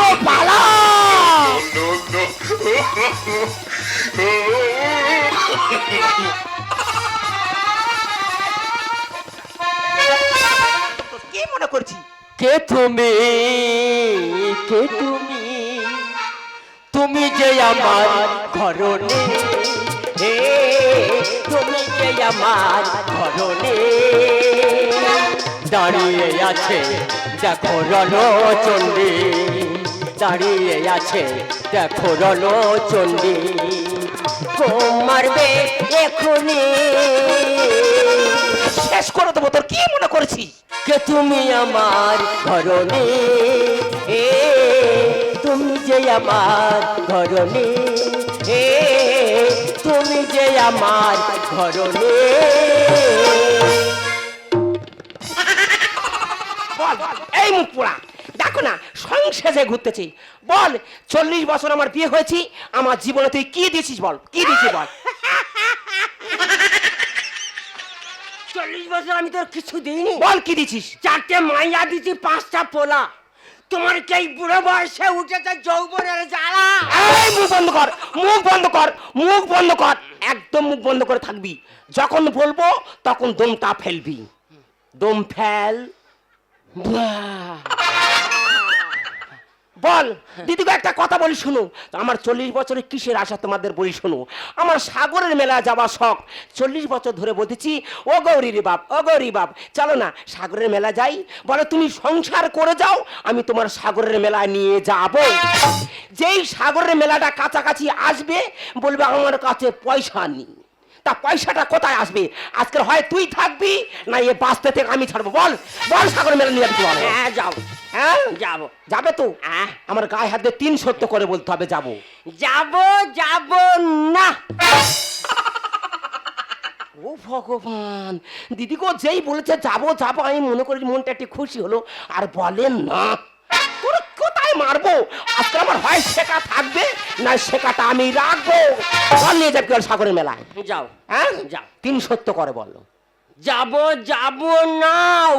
চলো পালা। কি মনে করছি? কে তুমি, কে তুমি, তুমি যে আমার ঘরনে, হে তুমি যে আমার ঘরনে দাঁড়িয়ে আছে দেখো রণচণ্ডী, দাঁড়িয়ে আছে দেখো রণচণ্ডী, মারবে এখনি শেষ করে দেবো। তোর কি মনে করছি? কে তুমি আমার ঘরনে, এ তুমি যে আমার ঘরনে, এ তুমি যে আমার ঘরনে। বল এই মুখ পোড়া, দেখো না সংসারে ঘুরতেছি। বল 40 বছর আমার বিয়ে হয়েছি, আমার জীবনে তুই কি দিয়েছিস বল, কি দিয়েছিস বল? 40 বছর আমি তোর কিছু দিইনি। বল কি দিছিস? 4টে মাইয়া দিছি, 5টা পোলা। তোমার কি এই বুড়ো বয়সে উঠেছে যৌবনের জ্বালা? এই মুখ বন্ধ কর, মুখ বন্ধ কর, মুখ বন্ধ কর, একদম মুখ বন্ধ করে থাকবি। যখন বলবো তখন দমটা ফেলবি। দম ফেল। বল দিদিকে একটা কথা বলি শুনো। আমার 40 বছরের কিসের আশা তোমাদের বলি শোনো। আমার সাগরের মেলা যাওয়া শখ। 40 বছর ধরে বলতেছি ও গৌরী রে বাপ, ও গৌরী বাপ চলো না সাগরের মেলা যাই। বলে তুমি সংসার করে যাও, আমি তোমার সাগরের মেলা নিয়ে যাব। যেই সাগরের মেলাটা কাছাকাছি আসবে বলবে আমার কাছে পয়সা নেই। তা পয়সাটা কোথায় আসবে? আজকের হয় তুই থাকবি না এ বাঁচতে থেকে আমি ছাড়বো। বল বল সাগর মেলা নিয়ে যাবি? হ্যাঁ যাও, হ্যাঁ যাবো। যাবে তো? আমার গায়ে হাত দিয়ে 3 সত্য করে বলতে হবে যাবো। যাবো যাবো না। ও ভগবান, দিদি গো যেই বলেছে যাবো যাবো আমি মনে করি মনটা একটু খুশি হলো। আর বলেন না তোর কোথায় মারবো? আজকে আমার হয় শেখা থাকবে না শেখাটা আমি রাখবো। বল নিয়ে যাবি কাল সাগরের মেলায়? যাও, হ্যাঁ যাও। 3 সত্য করে বললো। যাবো যাবো নাও।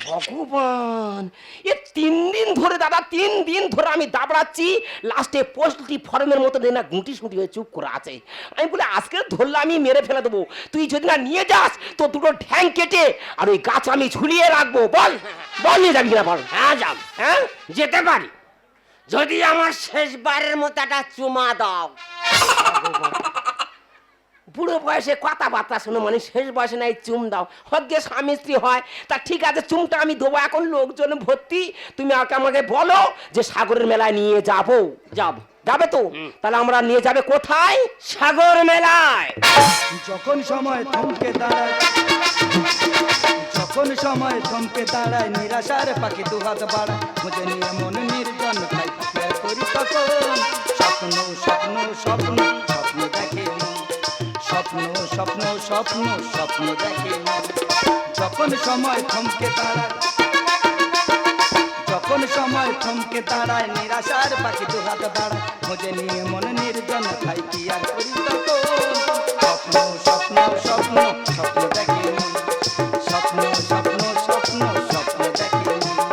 ভগবান, এ 3 দিন ধরে দাদা, 3 দিন ধরে আমি দাবড়াচ্ছি। লাস্টে পোস্টলি ফর্মের মতো না গুঁটি সুটি হয়ে চুপ করে আছে। আমি বলে আজকে ধরলে আমি মেরে ফেলে দেবো। তুই যদি না নিয়ে যাস তো দুটো ঠ্যাং কেটে আর ওই গাছ আমি ঝুলিয়ে রাখবো। বল বল নিয়ে যাবি কিনা বল? হ্যাঁ যাও, হ্যাঁ যেতে পারি যদি আমার শেষবারের মতো একটা চুমা দাও। বুড়ো বয়সে কথাবার্তা শোনো মানে শেষ বয়সে নাই চুম দাও। হদ্দে স্বামী স্ত্রী হয় তা ঠিক আছে, চুমটা আমি দেবো। এখন লোকজন ভর্তি, তুমি আমাকে বলো যে সাগরের মেলায় নিয়ে যাবো। যাবো। যাবে তো? তাহলে আমরা নিয়ে যাবে কোথায়? সাগর মেলায়। যখন সময় থমকে দাঁড়ায়, যখন সময় থমকে দাঁড়ায়, নিরাশার পাখি দুহাত বাড়ায়, মুঝে নিয়ে মন নির্জন খাই করি তখন স্বপ্ন স্বপ্ন স্বপ্ন স্বপ্ন দেখে মন, স্বপ্ন স্বপ্ন স্বপ্ন স্বপ্ন দেখে মন। যখন সময় থমকে দাঁড়ায়, যখন সময় থমকে দাঁড়ায়, নিরাশার পাখি দুহাত বাড়ায়, মুঝে নিয়ে মন নির্জন খাই কি আর করি তখন স্বপ্ন স্বপ্ন স্বপ্ন স্বপ্ন দেখে মন, স্বপ্ন স্বপ্ন স্বপ্ন স্বপ্ন দেখে মন,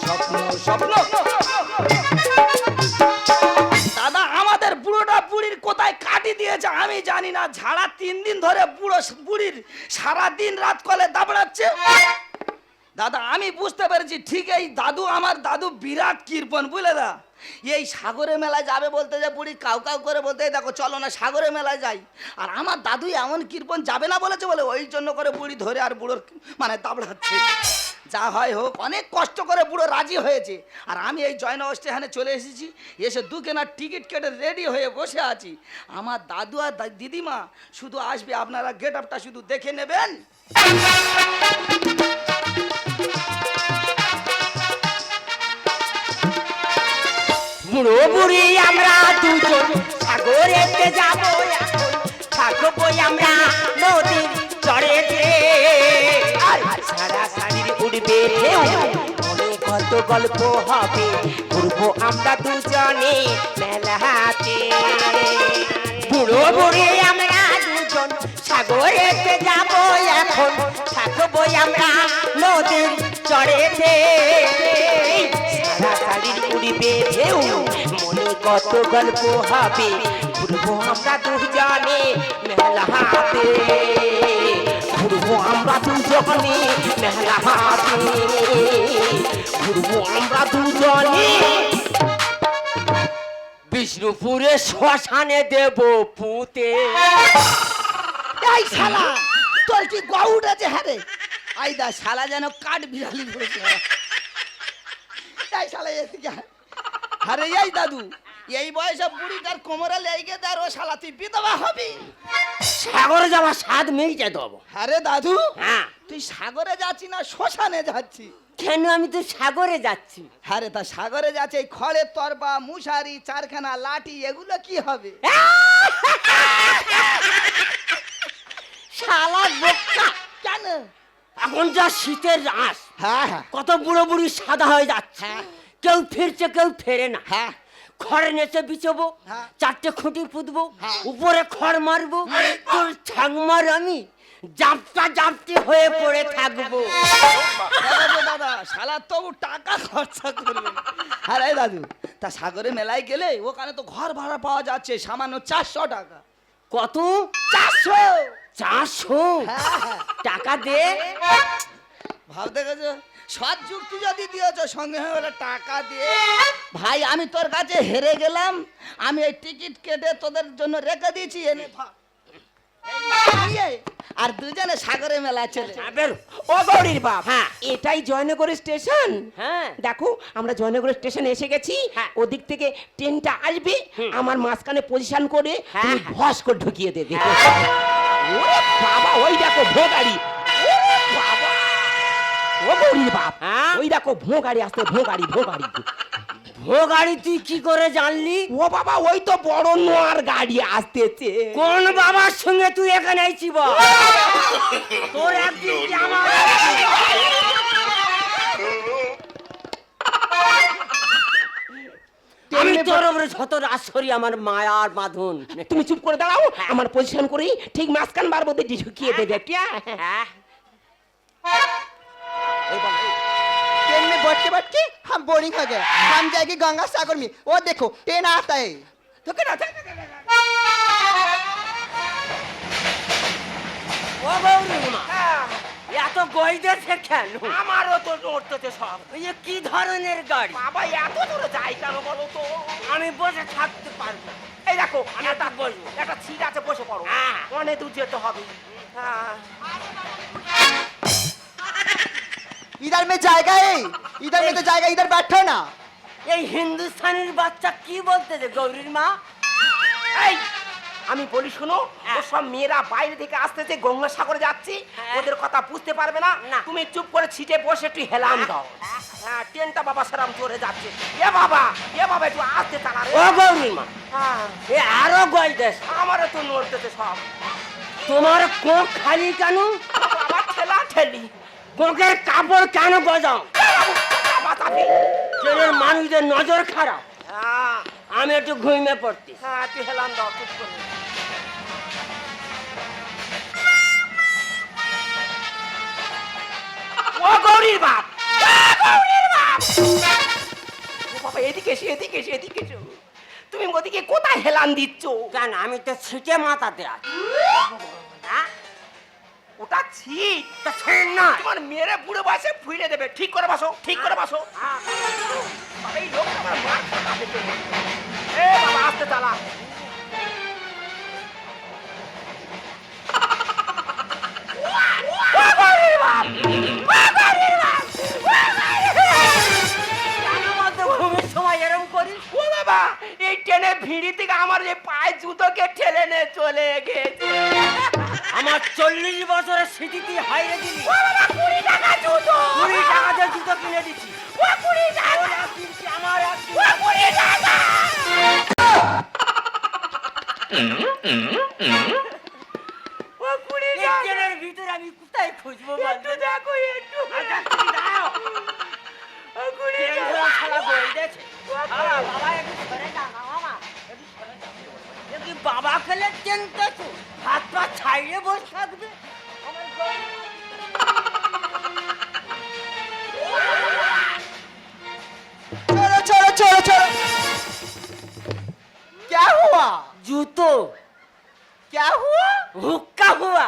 স্বপ্ন স্বপ্ন। দাদা আমাদের বুড়োটা বুড়ির কোথায় কাটি দিয়েছে আমি জানি না। ঝাড়া 3 দিন ধরে বুড়ো বুড়ির সারা দিন রাত কলে দাবড়াচ্ছে। দাদা আমি বুঝতে পেরেছি ঠিক, এই দাদু আমার দাদু বিরাট কৃপণ বুঝলে দা। এই সাগরে মেলায় যাবে বলতে যে বুড়ি কাউ কাউ করে বলতে দেখো চলো না সাগরে মেলায় যাই। আর আমার দাদু এমন কৃপণ যাবে না বলেছে বলে ওই জন্য করে বুড়ি ধরে আর বুড়োর মানে দাবড়াচ্ছে। যা হয় হোক অনেক কষ্ট করে বুড়ো রাজি হয়েছে। আর আমি এই জয়নগর স্টেশনে চলে এসেছি, এসে 2 কেনার টিকিট কেটে রেডি হয়ে বসে আছি। আমার দাদু আর দিদিমা শুধু আসবে, আপনারা গেট আপটা শুধু দেখে নেবেন। বুড়ো বুড়ি আমরা দুজন সাগরেতে যাবো, এখন থাকবো আমরা নদীর চড়েতে। আর সারা সারির উড়বে ঢেউ, মনে কত গল্প হবে, ঘুরবো আমরা দুজনে মেলাতে। বুড়ো বুড়ি আমরা দুজন সাগরেতে যাবো, এখন থাকবো আমরা নদীর চড়েতে। কত গল্প হবে, ঘুরবো আমরা দুজনে মেলা হাতে, ঘুরবো আমরা দুজনে মেলা হাতে, ঘুরবো আমরা দুজনে বিষ্ণুপুরে শ্মশানে দেব পুঁতে। এই শালা তোর কি গউট আছে? হ্যাঁ রে, আই দা শালা যেন কাঠ বিড়ালি বসে। এই শালা এদিকে আয়। আরে এই দাদু, এই বয়সে বুড়িটার কোমরে লেগে দেয়, ও শালা তুই বিধবা হবি। সাগরে যাওয়া স্বাদ মেয়েছে দেবো। আরে দাদু, হ্যাঁ তুই সাগরে যাচ্ছি না শ্মশানে যাচ্ছি? কেন, আমি তো সাগরে যাচ্ছি। আরে তা সাগরে যাচ্ছে এই খড়ের তরবা, মুশারি, চারখানা লাঠি, এগুলো কি হবে? শালা বোকা, কেন? এখন যা শীতের রাস, হ্যাঁ হ্যাঁ কত বুড়ো বুড়ি সাদা হয়ে যাচ্ছে, হ্যাঁ। কেউ ফিরছে কেউ ফেরে না। হ্যাঁ খড় নেচে বিছবো, হ্যাঁ। 4টে খুঁটি পুঁতবো, হ্যাঁ। উপরে খড় মারবো, তোর ঠাংমার আমি জাপটা জাপটি হয়ে পড়ে থাকবো। দাদা দাদা, শালা তবু টাকা খরচা করবে। আরে দাদু, তা সাগরে মেলায় গেলে ওখানে তো ঘর ভাড়া পাওয়া যাচ্ছে সামান্য 400 টাকা। কত? 400। 400 হ্যাঁ। টাকা দে। ভাবতে গেছো সৎ যুক্তি যদি দিয়েছ, সঙ্গে হয়ে বলে টাকা দিয়ে। ভাই আমি তোর কাছে হেরে গেলাম, আমি এই টিকিট কেটে তোদের জন্য রেখে দিয়েছি, এনে থাক। এই নিয়ে আর দুজনে সাগরে মেলা চলে। আবের ও গৌরীর বাপ, হ্যাঁ এটাই জয়নগর স্টেশন। হ্যাঁ দেখো আমরা জয়নগর স্টেশনে এসে গেছি। ওদিক থেকে ট্রেনটা আসবে, আমার মাঝখানে পজিশন করে তুমি ভস করে ঢুকিয়ে দেবে। ওরে বাবা, ওই দেখো ভোগাড়ি। ওরে বাবা, ও গৌরীর বাপ, ওই দেখো ভোগাড়ি আসতে, ভোগাড়ি ভোগাড়ি ভোগাড়ি। তুই কি করে জানলি? ও বাবা, ওই তো বড় নোয়ার গাড়ি আসতেছে। কোন বাবার সঙ্গে তুই এখানে আইছি বল? তোর একদিন কি আমার আমি তোর উপরে যত রাস করি, আমার মায়ার বাঁধন। তুমি চুপ করে দাঁড়াও, আমার পজিশন করি ঠিক মাঝখান বারবো দিয়ে ঢুকিয়ে দেবে। ट्रेन में बैठते बैठते हम बोरिंग हो गए, हम जाएंगे गंगा सागर में। वो देखो ट्रेन आता है। ও গৌরীমা, এত গইতেছে কেন? আমারও তো নড়তেছে সব। এই কি ধরনের গাড়ি বাবা, এত দূরে যাই কেন বলো তো? আমি বসে থাকতে পারবো না। এই দেখো আমি একটা বসবো, একটা সিট আছে, বসে পড়ো। অনেক দূর যেতে হবে। इधर में जाएगा है, इधर में तो जाएगा, इधर बैठो ना। এই হিন্দুস্তানের বাচ্চা কি বলতেছে গৌরীর মা? এই আমি বলি শোনো, ও সব মেয়েরা বাইরে থেকে আসতেছে, গঙ্গাসাগরে যাচ্ছি, ওদের কথা বুঝতে পারবে না। তুমি চুপ করে সিটে বসে একটু হেলাম দাও। হ্যাঁ, ট্রেনটা বাবা সারাম জোরে যাচ্ছে। এ বাবা একটু আসতে চালা রে। ও গৌরী মা, এ আরো গই দেশ, আমারও তো নড়তেছে সব। তোমার কোক খালি কেন? বাবা ঠেলা ঠেলি। কোকের কাপড় কেন গজাও? ট্রেনের মানুষদের নজর খারাপ। আমি একটু ঘুমিয়ে পড়তি। হ্যাঁ, তুই হেলাম দাও চুপ করে। ও গৌরীর বাপ, গৌরীর বাপ, ও বাবা এদিকে এসে, এদিকে এসে, এদিকে এসো। তুমি ওদিকে কোথায় হেলান দিচ্ছ? কেন, আমি তো ছিটে মাথাতে আছি। ওটা ছিট, তা ছিট না, তোমার মেরে বুড়ো বয়সে ফুইলে দেবে। ঠিক করে বসো, ঠিক করে বসো। বাবা এই লোকটা আমার মার খাতা দেখে। এ বাবা আস্তে চালা। ঘুমের সময় এরম করিস? ও বাবা, এই ট্রেনে ভিড়ি থেকে আমার যে পায়ে জুতোকে ঠেলে নে চলে গেছে। আমার 40 বছরের স্মৃতি হারিয়ে দিলি। ও বাবা, 20 টাকা জুতো, 20 টাকা দিয়ে জুতো কিনে দিছি। ও 20 টাকা, ওর একদিন কি আমার একদিন। ও 20 টাকা। ও 20 টাকা ট্রেনের ভিতরে আমি কোথায় খুঁজবো? একটু দেখো, একটু দাও। ও 20 টাকা শালা বই দেছে। বাবা একটু সরে যা না মামা, একটু সরে যা। কি বাবা খেলে চিন্তাছো, হাত পা ছাইড়ে বসে থাকবে। আমার चलो चलो चलो चलो। हुआ जूतो क्या हुआ हुक्का हुआ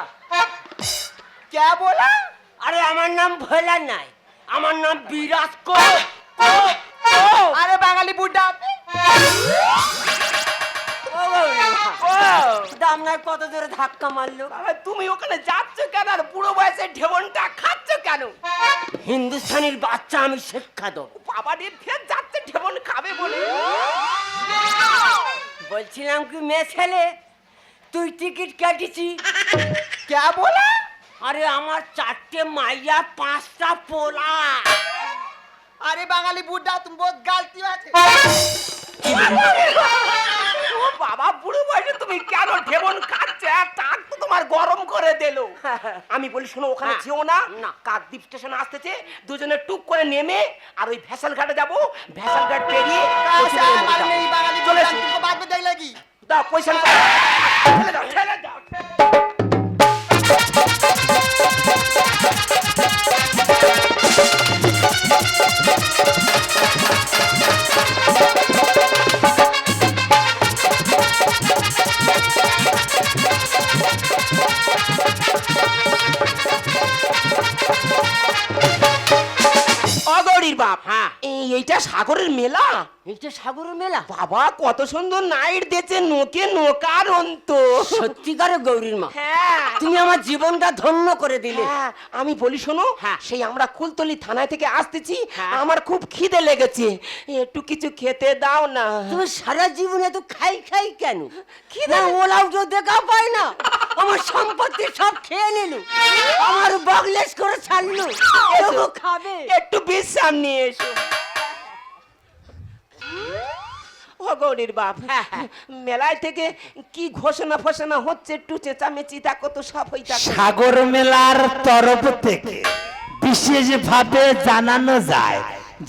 क्या बोला अरे আমার নাম ভোলা নাই আমার নাম বিরাট কো अरे बाঙালি बुड्ढा দামনার কত জোরে ধাক্কা মারলো আরে তুমি ওখানে যাচ্ছ কেন আর বুড়ো বয়সে ঢেবনটা খাচ্ছ কেন? হিন্দুস্তানির বাচ্চা আমি শিক্ষা দেবো বাবা রে ফের যাচ্ছে ঢেবন খাবে বলে। বলছিলাম কি মেয়ে ছেলে তুই টিকিট কেটেছি क्या बोला আরে আমার 4টে মাইয়া 5টা পোলা अरे बाঙালি बुड्ढा तुम बहुत गलती बात ও বাবা বুড়ো বয়সে তুমি কেন ঢেবন খাচ্ছ? টাক তো তোমার গরম করে দিলো। আমি বলি শোনো ওখানে হ্যাঁ। যেও না, না। কাকদ্বীপ স্টেশন আসতেছে, দুজনে টুক করে নেমে আর ওই ভেসাল ঘাটে যাবো, ভেসাল ঘাট পেরিয়ে कैसे हमारे नहीं बाঙালি চলে बुड्ढा এসো। तुमको बाद में देख लगी দাও পয়সা ঠেলে দাও ঠেলে দাও। অগৌরীর বাপ, হ্যাঁ। এইটা সাগরের মেলা। এটা সাগরের মেলা বাবা কত সুন্দর নাইট দিয়েছে, নোকে নোকার অন্ত। সত্যিকারে গৌরীর মা হ্যাঁ তুমি আমার জীবনটা ধন্য করে দিলে হ্যাঁ, আমি বলি শোনো, হ্যাঁ। সেই আমরা কুলতলি থানায় থেকে আসতেছি, হ্যাঁ। আমার খুব খিদে লেগেছে, একটু কিছু খেতে দাও না। তুমি সারা জীবনে তো খাই খাই কেন খিদে না ওলাও তো দেখা পায় না আমার সম্পত্তি সব খেয়ে নিল আমার বগলেশ করে ছাড়লো তবু খাবে একটু বিশ্রাম নিয়ে এসো। ও গৌরীর বাপ, হ্যাঁ, হ্যাঁ। মেলায় থেকে কি ঘোষণা ফোষণা হচ্ছে, একটু চেঁচামেচি দেখো তো, সব হই দেখো। সাগর মেলার তরফ থেকে বিশেষভাবে জানানো যায়,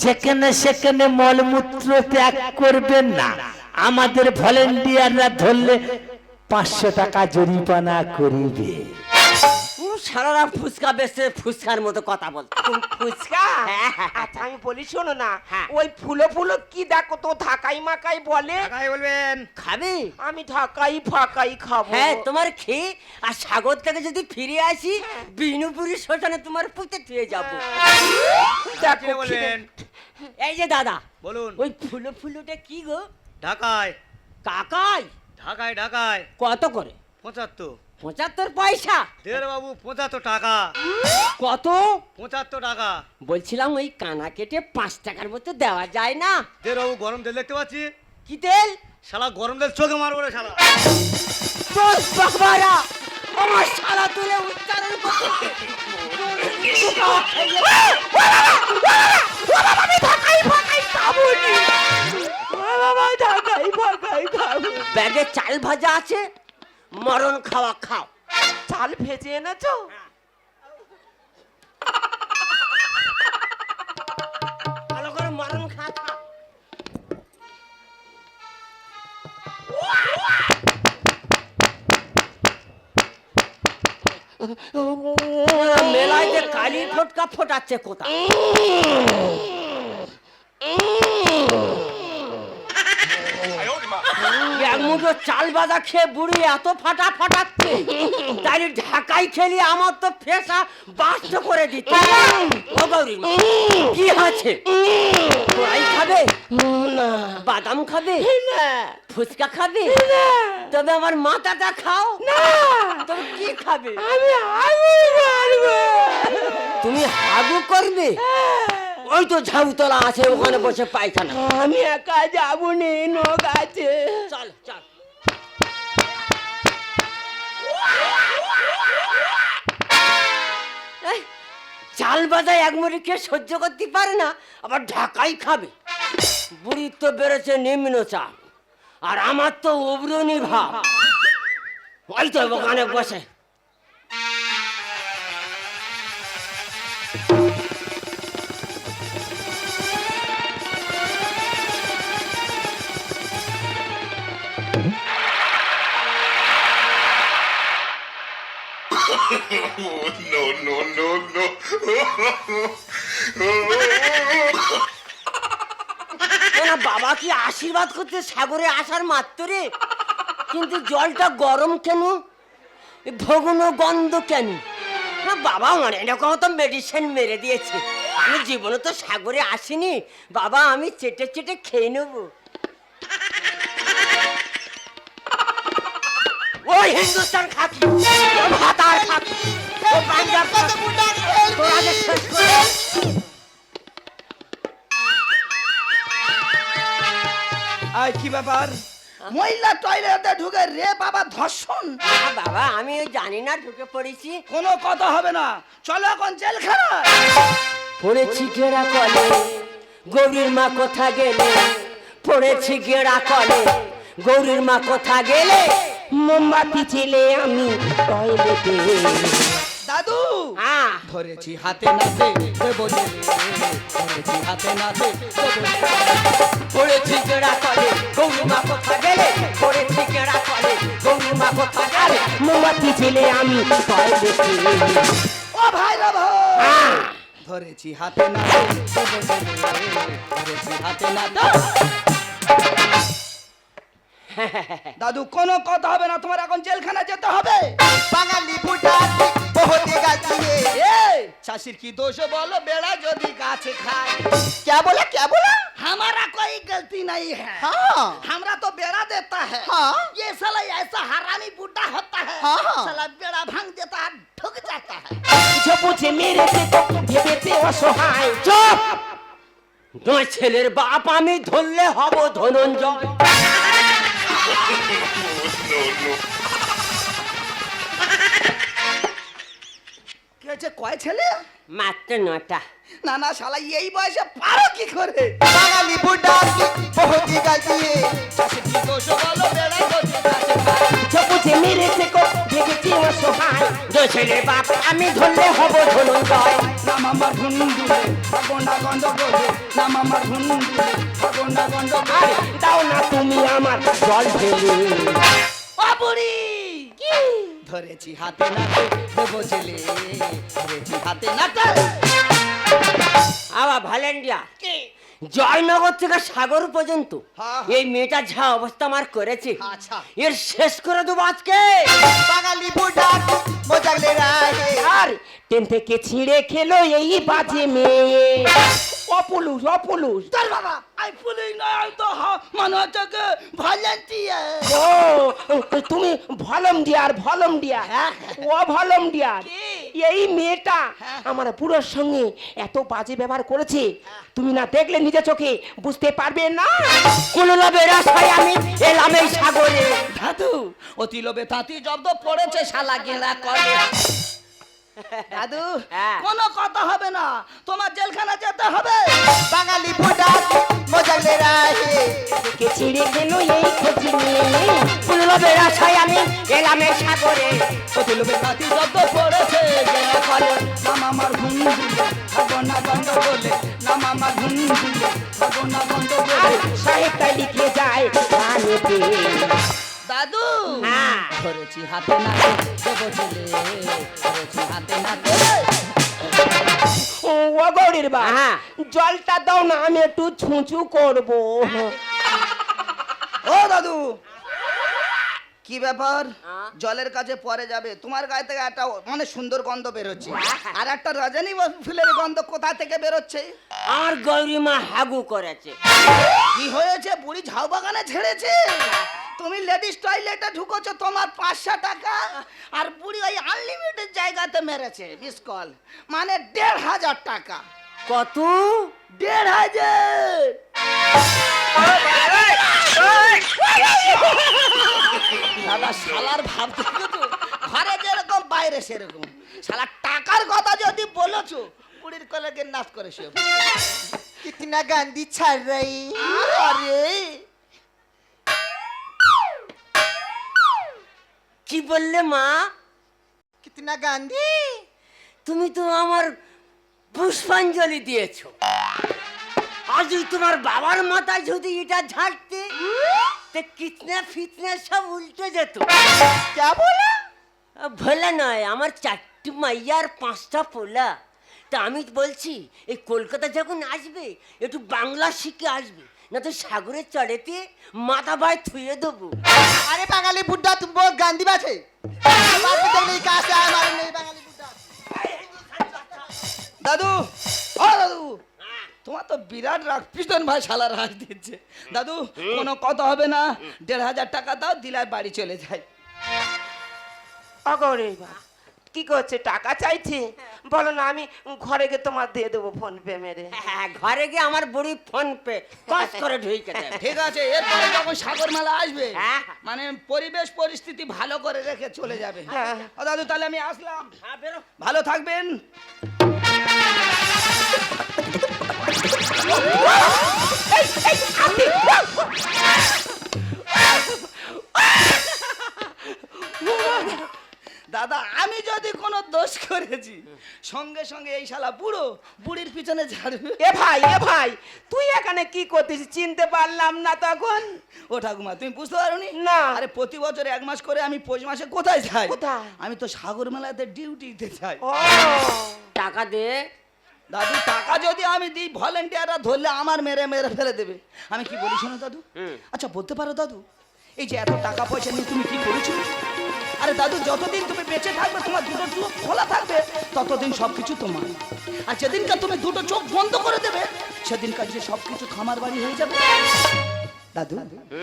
যেখানে সেখানে মলমূত্র ত্যাগ করবেন না। আমাদের ভলেন্টিয়াররা ধরলে 500 টাকা জরিমানা করিবে। সারারা ফুচকা বেচে ফুচকার মতো কথা বলতো ফুচকা? হ্যাঁ, হ্যাঁ, আচ্ছা আমি বলি শোনো না, হ্যাঁ। ওই ফুলো ফুলো কি দেখো তো, ঢাকাই মাকাই বলে, খাবে আমি ঢাকাই ফাকাই খাবো। হ্যাঁ তোমার খেয়ে আর সাগর থেকে যদি ফিরে আসি বিষ্ণুপুরি শ্মশানে তোমার পুঁতে দিয়ে যাবো দেখো এই যে দাদা বলুন। ওই ফুলো ফুলোটা কি গো ঢাকায় কাকাই ঢাকায় ঢাকায় কত করে 75। 75 পয়সা দের বাবু 75 টাকা। কত 75 টাকা। বলছিলাম ওই কানা কেটে 5 টাকার মতো দেওয়া যায় না দের বাবু গরম তেল দেখতে পাচ্ছি, কি তেল শালা গরম তেল চোখে মারবো রে শালা। তোর বাবারা আমার শালা তুলে উচ্চারণ করতে ব্যাগে চাল ভাজা আছে মরণ খাওয়া খাও চাল ভেজে এনেছো? ভালো করে মরণ খা খা মেলায় যে কালি ফটকা ফোটাচ্ছে কোথায় এক মুঠো চাল বাজা খেয়ে বুড়ি এত ফাটা ফাটাচ্ছে তাই ঢাকাই খেলি আমার তো ফেসা বাস্ত করে দিচ্ছে ও গৌরী মা, কি আছে তোরাই খাবে বাদাম খাবে ফুচকা খাবে তবে আমার মাথাটা খাও তবে কি খাবে তুমি হাগু করবে ওই তো ঝাউতলা আছে ওখানে বসে পায়খানা আমি একা যাবো নি, নখ আছে। চল চল এই, চাল বাজায় এক মুড়ি কে সহ্য করতে পারে না আবার ঢাকাই খাবে বুড়ির তো বেড়েছে নিম্ন চাল আর আমার তো অগ্রণী ভাব ওই তো ওখানে বসে No, no, no, no. কেন না বাবা কি আশীর্বাদ করতে সাগরে আসার মাত্র, কিন্তু জলটা গরম কেন, ভগ্ন গন্ধ কেন? না বাবা অনেক রকম তো মেডিসিন মেরে দিয়েছে, আমি জীবনে তো সাগরে আসিনি বাবা, আমি চেটে চেটে খেয়ে নেবো। ওই হিন্দুস্তান খাকি, ও ভাতার খাকি, ও পাঞ্জাব খাকি, তোরা যে শেষ করে। আয় কি ব্যাপার, মহিলা টয়লেটে ঢুকে রে বাবা ধর্ষণ? বাবা আমি ওই জানি না, ঢুকে পড়েছি। কোনো কথা হবে না, চলো এখন জেলখানা। পড়েছি গেড়া কলে, গৌরীর মা কোথা গেলে, পড়েছি গেড়া কলে, গৌরীর মা কোথা গেলে। মোমবাতি ছেলে আমি টয়লেটে। দাদু হ্যাঁ ধরেছি হাতে নাতে দেবো জেলে, ধরেছি হাতে নাতে দেবো জেলে। পড়েছি গেড়া কলে, গৌরীর মা কোথা গেলে, পড়েছি গেড়া কলে, গৌরীর মা কোথা গেলে। মোমবাতি ছেলে আমি টয়লেটে। ও ভাই রে ভাই, ধরেছি হাতে নাতে দেবো জেলে, ধরেছি হাতে নাতে। দাদু কোনো কথা হবে না, তোমার এখন জেলখানা যেতে হবে। বাঙালি বুড়া বহুতে গাছিয়ে। এই শাশির কি দোষ বলো, বেড়া যদি গাছে খায়। क्या बोला क्या बोला? हमारा कोई गलती नहीं है, हाँ हमरा तो बेड़ा देता है। हाँ। ये साला ऐसा हरामी बुड्ढा होता है, हाँ। साला बेड़ा भांग देता है, ढुक जाता है। যে বুঝে মেরেছে তো ভেবেছে অসহায়। চুপ! তোমার ছেলের বাপ আমি ধরলে হব ধনঞ্জয়। No, no. কি হয়েছে, কয় ছেলে? মাত্র 9টা। না না শালা এই বয়সে পারো কি করে? বাঙালি বুড়া বহুতে গাছিয়ে। শাশির কি দোষ বলো, বেড়া যদি গাছে খায়। যে বুঝে মেরেছে তো ভেবেছে অসহায়। যে ছেলের বাপ আমি ধরলে হব ধনঞ্জয়। নাম আমার ভুন্ডুলে গন্ডা গন্ড বলে, নাম আমার ভুন্ডুলে গন্ডা গন্ড বলে। দাও না তুমি আমার জল ঢেলে। ও বুড়ি কি ধরেছি হাতে নাতে দেবো জেলে, ধরেছি হাতে নাতে। আবার ভলেন্টিয়া জয়নগর থেকে সাগর পর্যন্ত হ্যাঁ। এই মেয়েটা যা অবস্থা আমার করেছে, আচ্ছা। এর শেষ করে দেবো আজকে। বাঙালি বুড়া মোজাগলে রাহে। আর ট্রেন থেকে ছিঁড়ে খেলো এই বাজে মেয়ে। অপুলুস অপুলুস। তোর বাবা আই পুলিশ নয়, আমি তো মনে হচ্ছে কি ভলেন্টিয়ার। ও তুমি ভলান্টিয়ার ভলান্টিয়ার। ও ভলান্টিয়ার। এই মেয়েটা আমার বুড়োর সঙ্গে এত বাজে ব্যবহার করেছে, তুমি না দেখলে নিজে চোখে বুঝতে পারবে না। কোনো লোভের আশায় আমি এলাম এই সাগরে। দাদু অতি লোভে তাঁতি জব্দ পড়েছে শালা গেলা করে। দাদু হ্যাঁ। কোনো কথা হবে না, তোমার জেলখানা যেতে হবে। বাঙালি বুড়া মোজাগলে রাহে। কে ছিঁড়ে খেলো এই খোঁজ নিয়ে। কোনো লোভের আশায় আমি এলাম এই সাগরে। অতি লোভে তাঁতি জব্দ পড়েছে গেলা করে। নাম আমার ভুন্ডুলে গন্ডা গন্ড বলে, নাম আমার ভুন্ডুলে গন্ডা গন্ড আর বলে। সাহেব তাই লিখে যায় কানেতে। দাদু হ্যাঁ। ধরেছি হাতে নাতে দেবো জেলে, ধরেছি হাতে নাতে। ও গৌরীর বা হ্যাঁ। জলটা দাও না, আমি একটু ছুঁচু করবো। ও দাদু কি ব্যাপার, হ্যাঁ। জলের কাছে পরে যাবে? তোমার গায়ে থেকে একটা অনেক সুন্দর গন্ধ বেরোচ্ছে, আর একটা রজনী ফুলের গন্ধ কোথা থেকে বেরোচ্ছে? আমার গৌরীমা হাগু করেছে। কি হয়েছে, বুড়ি ঝাউ বাগানে ছেড়েছে? তুমি লেডিস টয়লেটে ঢুকেছো, তোমার 500 টাকা, আর বুড়ি ওই আনলিমিটেড জায়গাতে মেরেছে মিস কল, মানে 1500 টাকা। কত? 1500। দাদা শালার ভাব দেখো তো, ঘরে যেরকম বাইরে সেরকম। শালা টাকার কথা যদি বলেছো, বুড়ির কলেকে নাচ করে সে। कितना गांधी छड़ रही। আরে কি বললে মা? कितना गांधी। তুমি তো আমার পুষ্পাঞ্জলি দিয়েছো, আজ তোমার বাবার মাথায় যদি এটা ঝাড়তে তো কিতনা ফিতনা সব উল্টে যেত। क्या बोला? ভোলা নয়, আমার 4টি মাইয়া আর 5টা পোলা। তা আমি বলছি এই কলকাতা যখন আসবে একটু বাংলা শিখে আসবে, না তো সাগরের চড়েতে মাথা বাই থুয়ে দেবো। अरे बांगाली बुड्ढा तुम बहुत गांधी बात है बात भी देखने की कहाँ से आया हमारे नहीं बांगाली बुड्ढा দাদু ও দাদু তোমার তো বিরাট রাগ পিস্টন ভাই শালা রাগ দিচ্ছে দাদু কোনো কথা হবে না 1500 টাকা দাও দিলাই বাড়ি চলে যাই ও গৌরী বাপ কি করছে টাকা চাইছে বলো না আমি ঘরে গিয়ে তোমার দিয়ে দেবো ফোন পে মেরে হ্যাঁ, ঘরে গিয়ে আমার বুড়ি ফোন পে কস করে ঢুকে দেবে। ঠিক আছে এরপরে যখন সাগর মেলা আসবে হ্যাঁ। মানে পরিবেশ পরিস্থিতি ভালো করে রেখে চলে যাবে হ্যাঁ। ও দাদু তাহলে আমি আসলাম হ্যাঁ, বেরো। ভালো থাকবেন দাদা আমি যদি কোনো দোষ করেছি সঙ্গে সঙ্গে এই শালা বুড়ো বুড়ির পিছনে ঝাড়বে এ ভাই তুই এখানে কি করতেছিস চিনতে পারলাম না তখন ও ঠাকুমা তুমি বুঝতে পারোনি না। আরে প্রতি বছর 1 মাস করে আমি পৌষ মাসে কোথায় যাই কোথায়? আমি তো সাগর মেলাতে ডিউটিতে যাই ও টাকা দে। দাদু টাকা যদি আমি দিই ভলেন্টিয়াররা ধরলে আমার মেরে মেরে ফেলে দেবে আমি কি বলি শোনো দাদু আচ্ছা বলতে পারো দাদু এই যে এত টাকা পয়সা নিয়ে তুমি কি করেছো আরে দাদু যতদিন তুমি বেঁচে থাকবে তোমার দুটো চোখ খোলা থাকবে ততদিন সবকিছু তোমার আর যেদিনকার তুমি দুটো চোখ বন্ধ করে দেবে সেদিনকার যে সবকিছু খামার বাড়ি হয়ে যাবে দাদু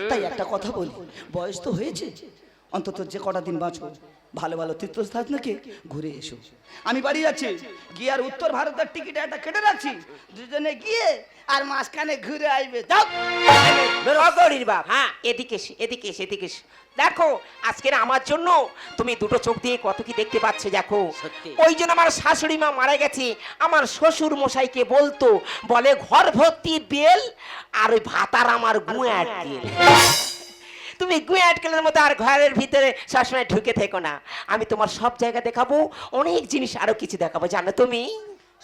তাই একটা কথা বলি বয়স তো হয়েছে অন্তত যে কটা দিন বাঁচো ভালো ভালো তীর্থস্থান থেকে ঘুরে এসো আমি বাড়ি যাচ্ছি গিয়ে আর উত্তর ভারতের টিকিট একটা কেটে রাখছি দুজনে গিয়ে আর মাঝখানে ঘুরে আসবে যাও গৌরীর বাপ হ্যাঁ। এদিকে এসে দেখো আজকের আমার জন্য তুমি দুটো চোখ দিয়ে কত কি দেখতে পাচ্ছ দেখো সত্যি। ওই জন্য আমার শাশুড়ি মা মারা গেছে আমার শ্বশুর মশাইকে বলতো বলে ঘর ভর্তি বেল আর ওই ভাতার আমার গুঁয়াট তেল তুমি গুঁয়াট তেলের মতো আর ঘরের ভিতরে সবসময় ঢুকে থেকো না আমি তোমার সব জায়গা দেখাবো অনেক জিনিস আরো কিছু দেখাবো জানো তুমি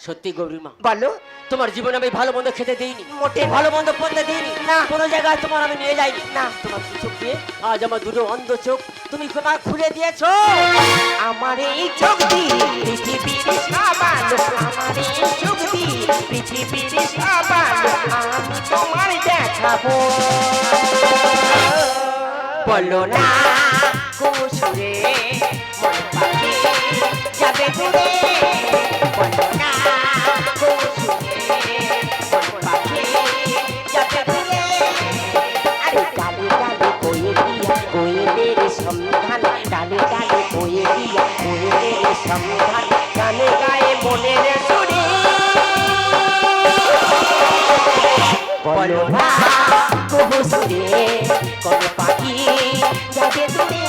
সত্যি গৌরী মা, বলো তোমার জীবনে আমি ভালো মন্দ খেতে দিইনি, মোটে ভালো মন্দ পড়তে দিইনি, না। কোনো জায়গায় তোমার আমি নিয়ে যাইনি। না। তোমার দু চোখ দিয়ে আজ আমার দুটো অন্ধ চোখ তুমি তোমার খুলে দিয়েছো। আমার এই চোখ দিয়ে পৃথিবীর সাবালো আমার এই চোখ দিয়ে পৃথিবীর সাবালো আমি তোমার দেখাবো বলো না কুসুরে মন পাখি যাবে দূরে বলো না কুসুরে মন পাখি যাবে দূরে আরে ডালে ডালে কোয়েলের সন্ধান ডালে ডালে কোয়েলের সন্ধান গানে গায়ে মনের সুরে বলো না কুসুরে কোন পাখি যাবে দূরে